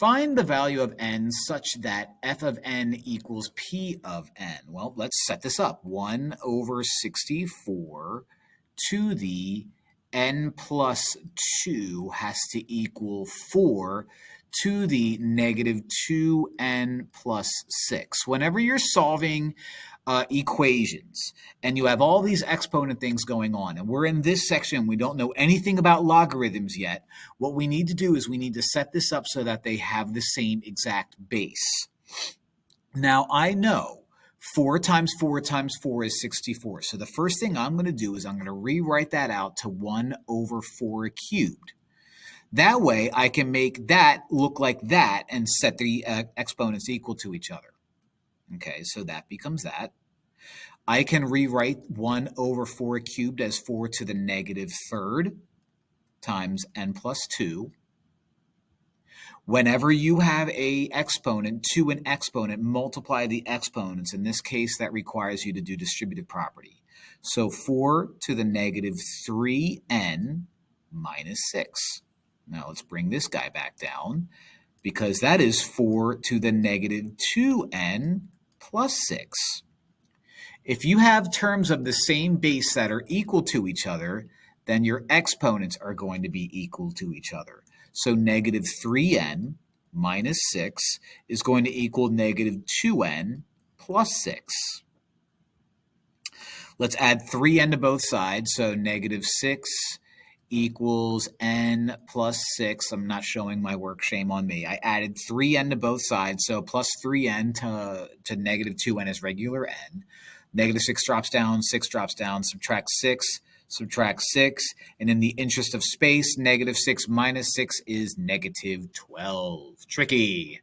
Find the value of n such that f of n equals p of n. Well, let's set this up. 1 over 64 to the n plus 2 has to equal 4 to the negative 2n plus 6. Whenever you're solving equations and you have all these exponent things going on, and we're in this section, we don't know anything about logarithms yet, what we need to do is we need to set this up so that they have the same exact base. Now, I know 4 times 4 times 4 is 64. So the first thing I'm going to do is I'm going to rewrite that out to 1 over 4 cubed. That way, I can make that look like that and set the exponents equal to each other. Okay, so that becomes that. I can rewrite 1 over 4 cubed as 4 to the negative third times n plus 2. Whenever you have an exponent to an exponent, multiply the exponents. In this case, that requires you to do distributive property. So 4 to the negative 3n minus 6. Now let's bring this guy back down because that is 4 to the negative 2n plus 6. If you have terms of the same base that are equal to each other, then your exponents are going to be equal to each other. So negative 3n minus 6 is going to equal negative 2n plus 6. Let's add 3n to both sides, so negative 6 equals n plus 6. I'm not showing my work, shame on me. I added 3n to both sides, so plus 3n to negative 2n is regular n. Negative 6 drops down, 6 drops down, subtract 6, and in the interest of space, negative 6 minus 6 is negative 12. Tricky.